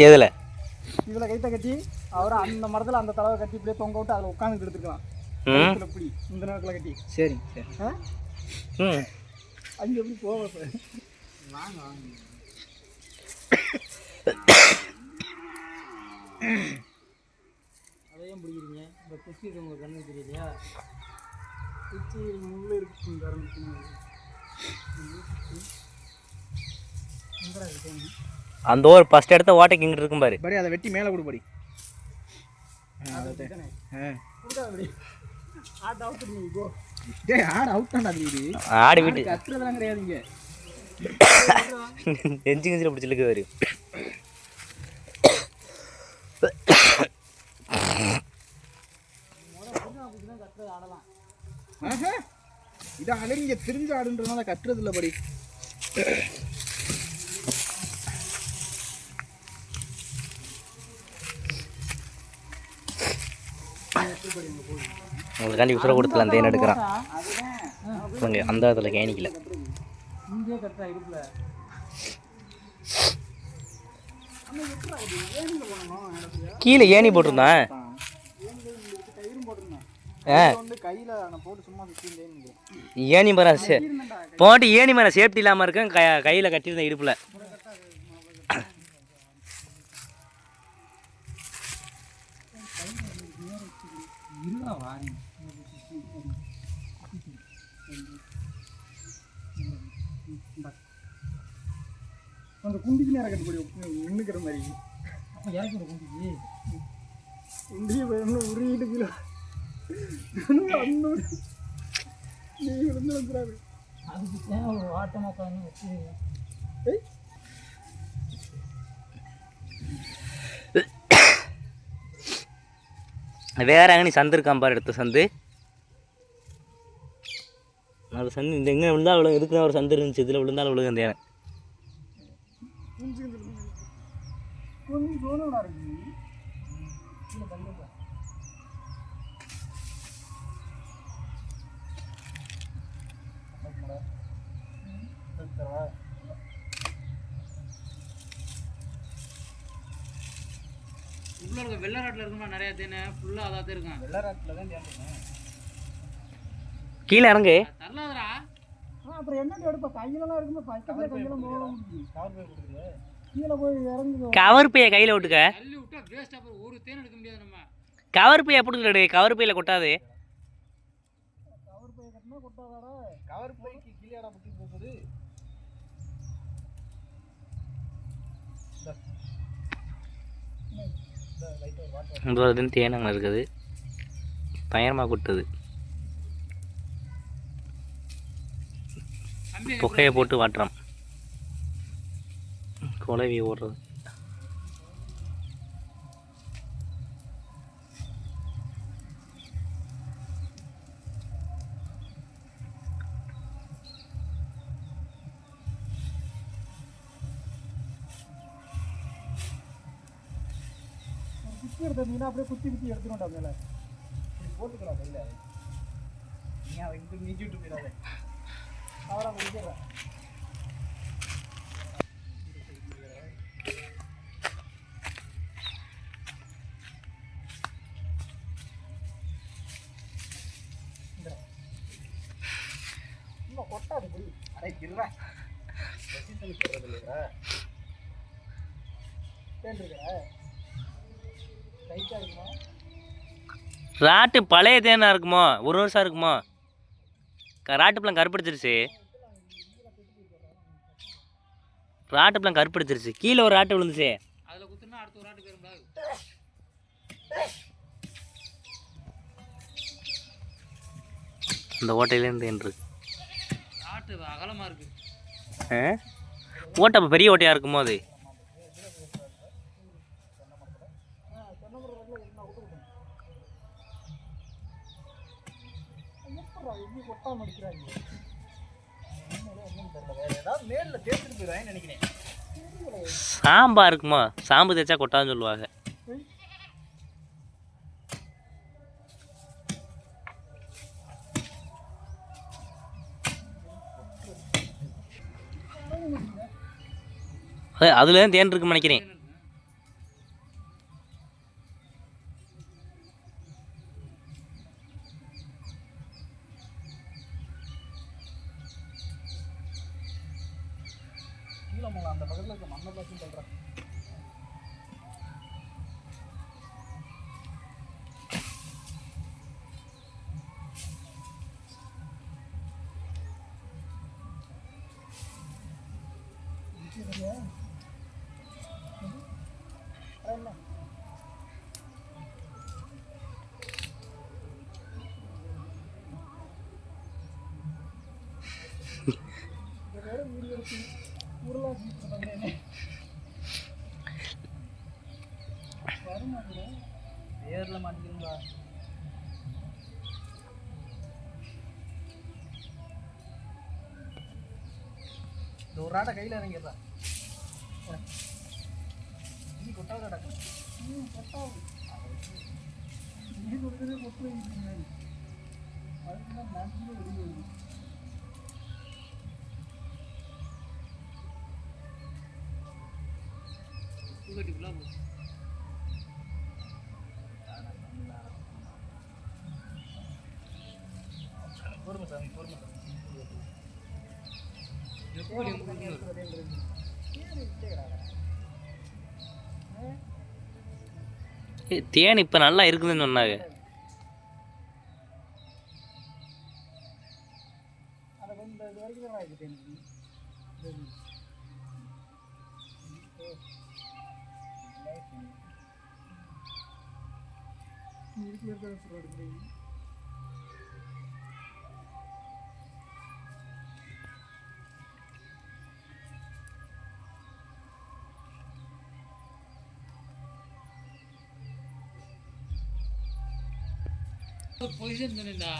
எதில் இதில் கைத்தை கட்டி அவரை அந்த மரத்தில் அந்த தலவை கட்டி இப்படியே தொங்க விட்டு அதில் உட்காந்துட்டு எடுத்துக்கலாம். இப்படி இந்த நேரத்தில் கட்டி. சரிங்க சரி. அங்கே எப்படி போவோம் சார்? வாங்க வாங்க. அதையும் பிடிக்கிறீங்க. இந்த குச்சி உங்களுக்கு கண்ணு தெரியலையா? குச்சி முள்ளு இருக்கு அந்த ஒரு ஃபர்ஸ்ட் எடுத்த ஓட்டைக்கு இங்கிட்டு இருக்கும் பாரு. படி அதை வெட்டி மேலே கொடுப்படி. ஆடு வீட்டு கத்துறதெல்லாம் கிடையாதுங்க. நெஞ்சு கஞ்சில் பிடிச்சி இழுக்கு வரு. இது அழகிங்க தெரிஞ்ச ஆடுன்றதுனால கட்டுறது இல்லை படி. உங்களுக்காண்டி உசுர கொடுத்துலாம் தேன் எடுக்கிறான். அந்த இடத்துல கேணிக்கல கீழே ஏணி போட்டிருந்தான். ஏணி மரம் போட்டு ஏணி மரம் சேஃப்டி இல்லாமல் இருக்கேன். கையில் கட்டியிருந்தேன் இடுப்பில். அந்த குண்டிக்கு நேரம் கட்டுப்படி நின்றுக்கிற மாதிரி அப்போ இறக்கிற குண்டிக்கு குண்டியை உருகிட்டு கீழே நீ விழுந்து வந்துடாது. அதுக்கு தேவை ஒரு ஆட்டமாக வச்சு வேற அங்கே சந்து இருக்கான் பாரு. எடுத்த சந்து அது சந்து இந்த எங்கே விழுந்தா விழுங்க. இதுக்குன்னு ஒரு சந்து இருந்துச்சு. இதில் விழுந்தாலும் விழுங்க. அந்த யானை உள்ள இருக்க வெள்ளராட்டில் இருக்குமா நிறையா தேனை ஃபுல்லாக அதான் இருக்கான். வெள்ளராட்டில் தான் தேன். கீழே இறங்கு தரலாதரா. அப்புறம் என்ன எடுப்பா கையிலலாம் இருக்குமா? பக்கத்தில் கையெல்லாம் போகலாம். கவர் பை கொடுக்குது கீழே போய் இறங்குது. கவர் பையை கையில் விட்டுக்க. தள்ளி விட்டா வேஸ்ட். அப்புறம் ஒரு தேன் எடுக்க முடியாது. நம்ம கவர் பையை எப்படி கவர் பையில் கொட்டாது. கவர் பையை கட்டினா கொட்டாதாடா. கவர் பைக்கு கீழேடா முட்டி போகுது. இந்த தேன் அங்கே இருக்குது. பயங்கரமாக கொட்டுது. புகையை போட்டு வாட்டுறோம். குழவி ஓடுறது. குச்சி எடுத்தீங்கன்னா அப்படியே குத்தி குத்தி எடுத்துட்டோம். மேலே இப்படி போட்டுக்கலாம் கையில். நீ அதை இங்கே நீச்சி விட்டு போயிடாத. அவரை முடிச்சிடுறேன். இன்னும் கொட்டாது புரி. அடைக்கிறேன் சொல்றது இல்லையா? தேன்ருக்கிற ரைட்டாக இருக்குமா? ராட்டு பழைய தேனாக இருக்குமோ? ஒரு வருஷம் இருக்குமோ? ராட்டு பழம் கருப்படுத்துருச்சு. ராட்டு பழம் கருப்படுத்துருச்சு. கீழே ஒரு ராட்டு விழுந்துச்சு. அதில் குத்துனா அடுத்த ஒரு ராட்டு போயிருந்தாங்க. அந்த ஓட்டையிலேருந்து என்று ராட்டு அகலமாக இருக்கு. ஓட்டை பெரிய ஓட்டையாக இருக்குமோ? அது சாம்பா இருக்குமா? சாம்பு தேய்ச்சா கொட்டான்னு சொல்லுவாங்க. அதுல தேன் இருக்குன்னு நினைக்கிறேன். உருளா சீட்டு பண்ணேன் வருமாங்க பேரில் மாட்டிக்கிறீங்களா ஒரு ராட்டை கையில் இறங்கிடுறா நீ கொட்டாவது கொட்டாவது நீ கொடுக்குறது கொட்டு வைக்கிறீங்க அதுக்குதான் மேக்ஸிமம் வெளியே வருது பொறுமை சாமி பொறுமை தேன் இப்போ நல்லா இருக்குதுன்னு சொன்னாங்க. பொசிஷன் சொன்னா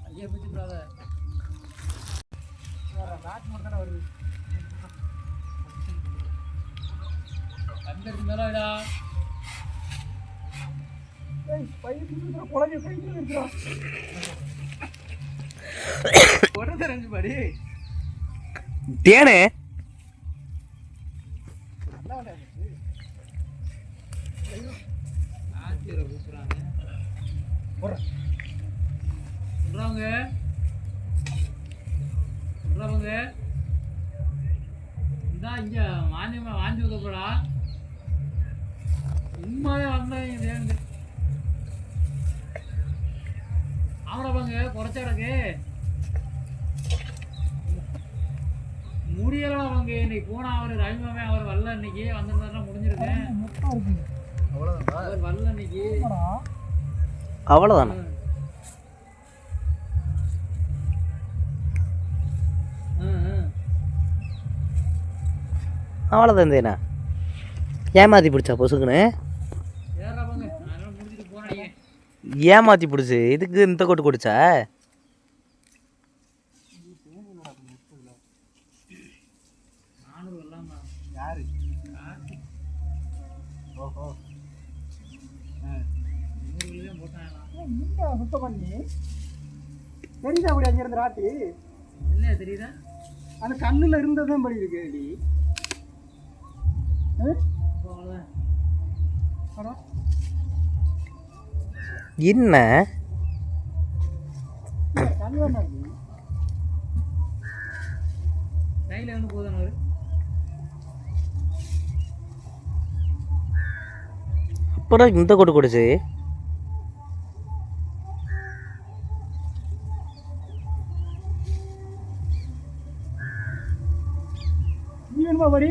ஐயா பத்தி பிரதர் நாட்டு மட்டும் தானே வருது அங்கே மேலடா பையன் குழந்தை கையில் இருக்கிறா தேனு இங்க மானியமா வாங்கி வைக்கப்படா உண்மையே வந்தாங்க ஆமாடாப்பாங்க குறைச்சாடக்கு முடியலாம் அவங்க இன்னைக்கு போனா அவர் ரவிமாவே அவர் வரல இன்னைக்கு வந்திருந்தாருன்னா முடிஞ்சிருக்கேன் அவர் வரல இன்னைக்கு அவ்வளோதானே. அவ்வளோதான் தேனா ஏமாற்றி பிடிச்சா பொசுக்குன்னு ஏமாற்றி பிடிச்சி இதுக்கு இந்த கொட்டு குடிச்சா சுத்தம் பண்ணி தெரியுதா அப்படி அங்கே இருந்த ராட்டி இல்லை தெரியுதா அந்த கண்ணில் இருந்ததுதான் படி இருக்கு அடி என்ன கண்ணு வேண்டாம் கையில் வந்து போதானு அப்புறம் இந்த கொட்டு குடிச்சு நீ வேணுமா படி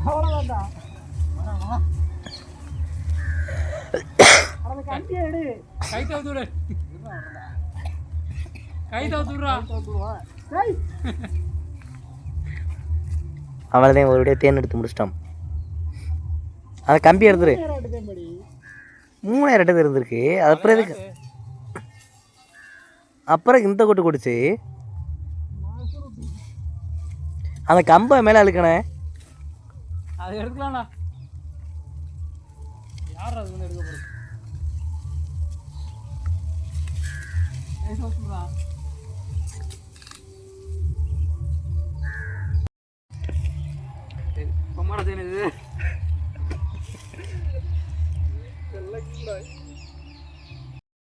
அவ்வளோதான்டா கட்டி எடு கை தவுத்துடு கை தவுத்துடுறா அவள்தான் ஒரு விட தேன் எடுத்து முடிச்சிட்டான். அந்த கம்பி எடுத்துரு 3000 ரெட்டது இருந்திருக்கு. அப்புறம் எதுக்கு அப்புறம் இந்த கொட்டு குடிச்சு அந்த கம்பை மேலே அழுக்கணே அதை எடுக்கலாம்ண்ணா யார் அது ஒன்று எடுக்க போகிறது பொம்மாட தேன் இது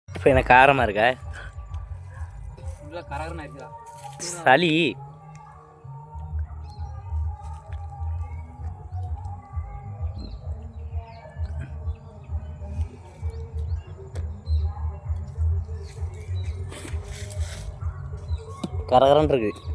இப்போ எனக்கு காரமாக இருக்கா இல்லை கரகரன்னு ஆயிடுச்சா சளி கரகரன்னு இருக்கு.